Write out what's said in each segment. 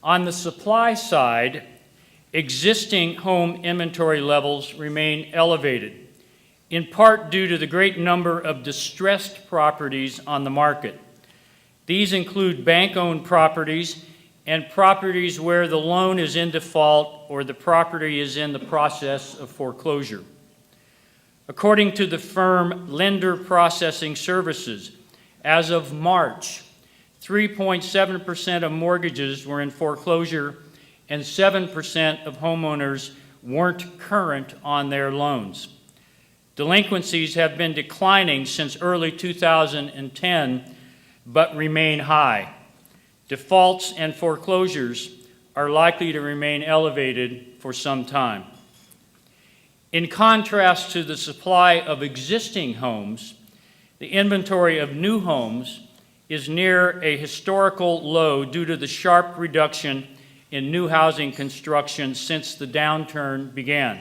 On the supply side, existing home inventory levels remain elevated, in part due to the great number of distressed properties on the market. These include bank-owned properties and properties where the loan is in default or the property is in the process of foreclosure. According to the firm Lender Processing Services, as of March, 3.7% of mortgages were in foreclosure and 7% of homeowners weren't current on their loans. Delinquencies have been declining since early 2010, but remain high. Defaults and foreclosures are likely to remain elevated for some time. In contrast to the supply of existing homes, the inventory of new homes is near a historical low due to the sharp reduction in new housing construction since the downturn began.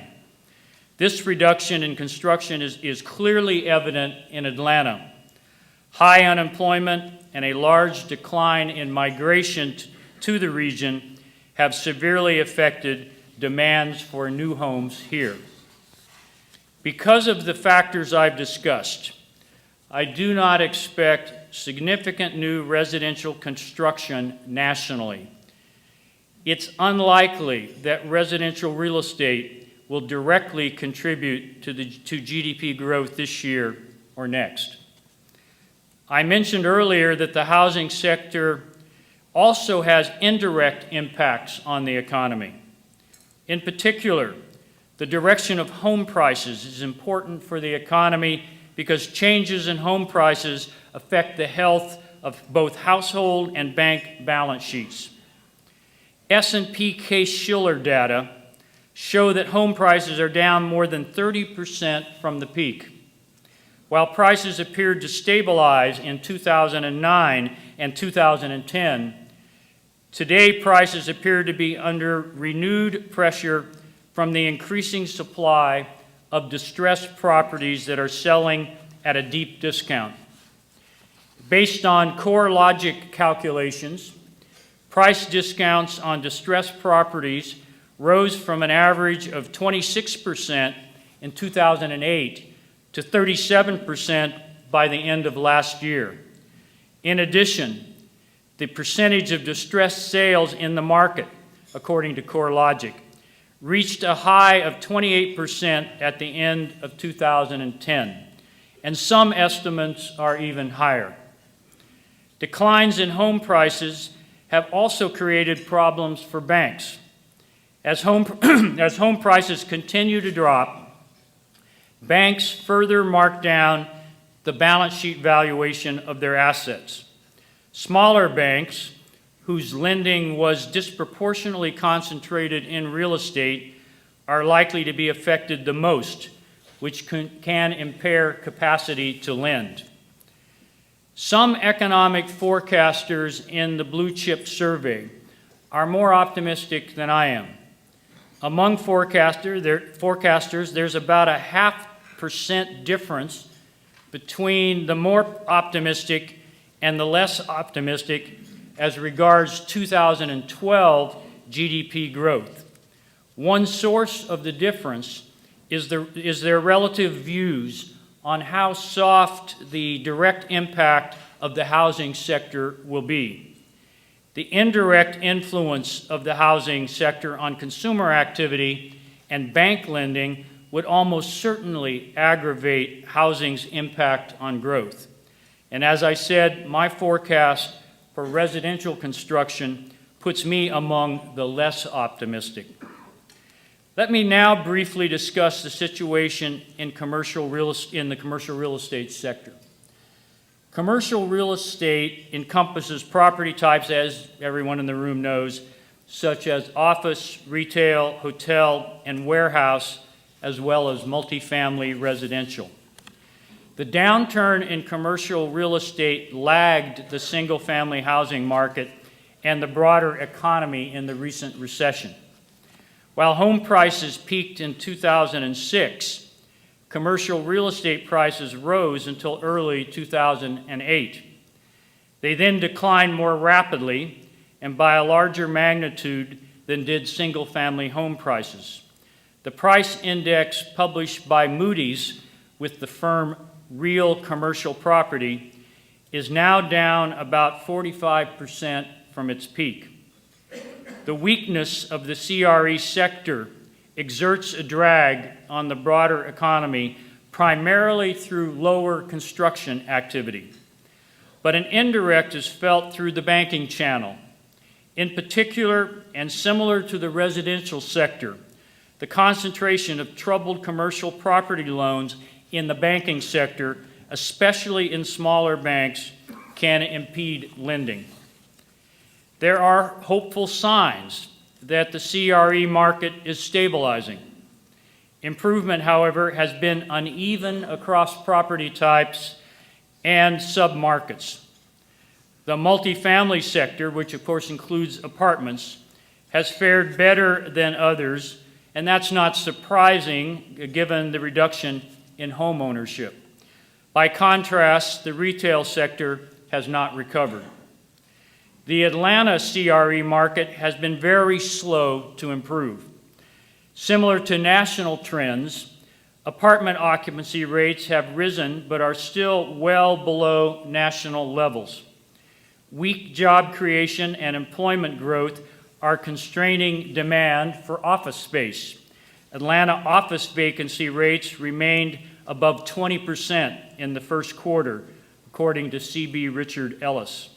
This reduction in construction is clearly evident in Atlanta. High unemployment and a large decline in migration to the region have severely affected demands for new homes here. Because of the factors I've discussed, I do not expect significant new residential construction nationally. It's unlikely that residential real estate will directly contribute to GDP growth this year or next. I mentioned earlier that the housing sector also has indirect impacts on the economy. In particular, the direction of home prices is important for the economy because changes in home prices affect the health of both household and bank balance sheets. S&P Case-Shiller data show that home prices are down more than 30% from the peak. While prices appeared to stabilize in 2009 and 2010, today prices appear to be under renewed pressure from the increasing supply of distressed properties that are selling at a deep discount. Based on CoreLogic calculations, price discounts on distressed properties rose from an average of 26% in 2008 to 37% by the end of last year. In addition, the percentage of distressed sales in the market, according to CoreLogic, reached a high of 28% at the end of 2010, and some estimates are even higher. Declines in home prices have also created problems for banks. As home prices continue to drop, banks further mark down the balance sheet valuation of their assets. Smaller banks, whose lending was disproportionately concentrated in real estate, are likely to be affected the most, which can impair capacity to lend. Some economic forecasters in the Blue Chip survey are more optimistic than I am. Among forecasters, there's about a 0.5% difference between the more optimistic and the less optimistic as regards 2012 GDP growth. One source of the difference is their relative views on how soft the direct impact of the housing sector will be. The indirect influence of the housing sector on consumer activity and bank lending would almost certainly aggravate housing's impact on growth. And as I said, my forecast for residential construction puts me among the less optimistic. Let me now briefly discuss the situation in the commercial real estate sector. Commercial real estate encompasses property types, as everyone in the room knows, such as office, retail, hotel, and warehouse, as well as multifamily residential. The downturn in commercial real estate lagged the single-family housing market and the broader economy in the recent recession. While home prices peaked in 2006, commercial real estate prices rose until early 2008. They then declined more rapidly and by a larger magnitude than did single-family home prices. The price index published by Moody's with the firm Real Commercial Property is now down about 45% from its peak. The weakness of the CRE sector exerts a drag on the broader economy, primarily through lower construction activity. But an indirect is felt through the banking channel. In particular, and similar to the residential sector, the concentration of troubled commercial property loans in the banking sector, especially in smaller banks, can impede lending. There are hopeful signs that the CRE market is stabilizing. Improvement, however, has been uneven across property types and submarkets. The multifamily sector, which of course includes apartments, has fared better than others, and that's not surprising given the reduction in home ownership. By contrast, the retail sector has not recovered. The Atlanta CRE market has been very slow to improve. Similar to national trends, apartment occupancy rates have risen but are still well below national levels. Weak job creation and employment growth are constraining demand for office space. Atlanta office vacancy rates remained above 20% in the first quarter, according to CB Richard Ellis.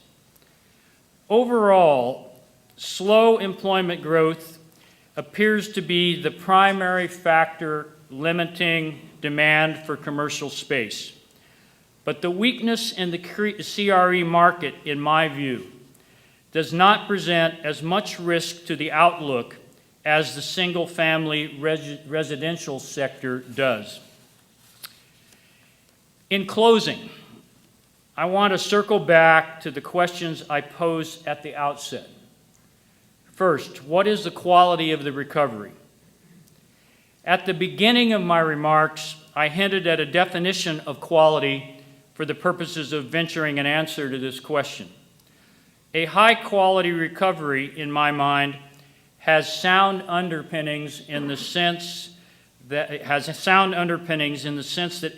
Overall, slow employment growth appears to be the primary factor limiting demand for commercial space. But the weakness in the CRE market, in my view, does not present as much risk to the outlook as the single-family residential sector does. In closing, I want to circle back to the questions I posed at the outset. First, what is the quality of the recovery? At the beginning of my remarks, I hinted at a definition of quality for the purposes of venturing an answer to this question. A high-quality recovery, in my mind, has sound underpinnings in the sense that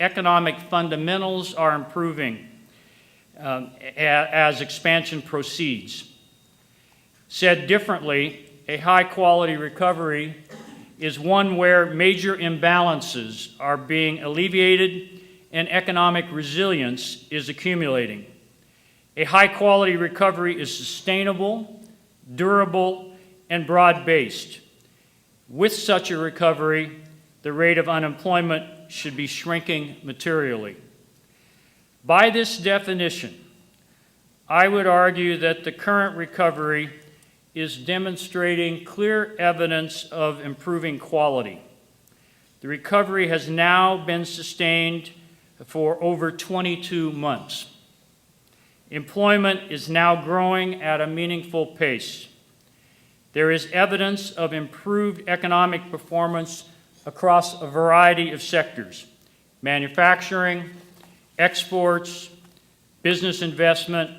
economic fundamentals are improving as expansion proceeds. Said differently, a high-quality recovery is one where major imbalances are being alleviated and economic resilience is accumulating. A high-quality recovery is sustainable, durable, and broad-based. With such a recovery, the rate of unemployment should be shrinking materially. By this definition, I would argue that the current recovery is demonstrating clear evidence of improving quality. The recovery has now been sustained for over 22 months. Employment is now growing at a meaningful pace. There is evidence of improved economic performance across a variety of sectors: manufacturing, exports, business investment,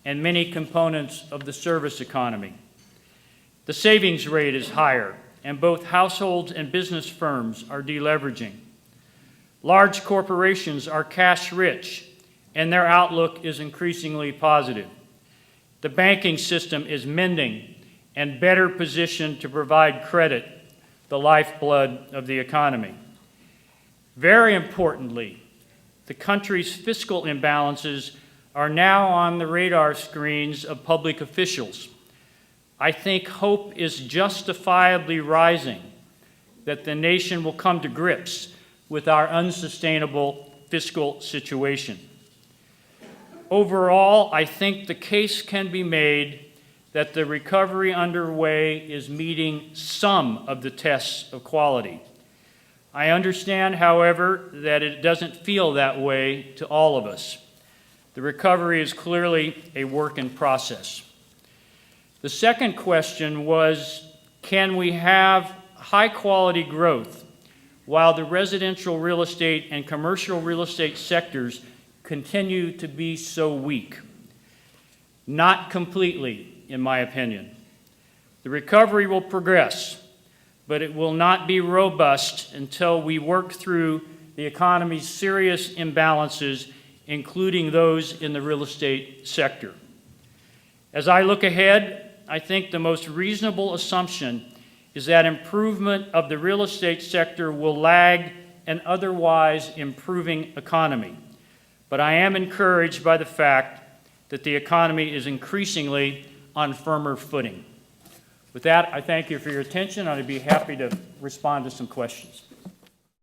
and many components of the service economy. The savings rate is higher, and both households and business firms are deleveraging. Large corporations are cash-rich, and their outlook is increasingly positive. The banking system is mending and better positioned to provide credit, the lifeblood of the economy. Very importantly, the country's fiscal imbalances are now on the radar screens of public officials. I think hope is justifiably rising that the nation will come to grips with our unsustainable fiscal situation. Overall, I think the case can be made that the recovery underway is meeting some of the tests of quality. I understand, however, that it doesn't feel that way to all of us. The recovery is clearly a work in process. The second question was, can we have high-quality growth while the residential real estate and commercial real estate sectors continue to be so weak? Not completely, in my opinion. The recovery will progress, but it will not be robust until we work through the economy's serious imbalances, including those in the real estate sector. As I look ahead, I think the most reasonable assumption is that improvement of the real estate sector will lag an otherwise improving economy. But I am encouraged by the fact that the economy is increasingly on firmer footing. With that, I thank you for your attention. I'd be happy to respond to some questions.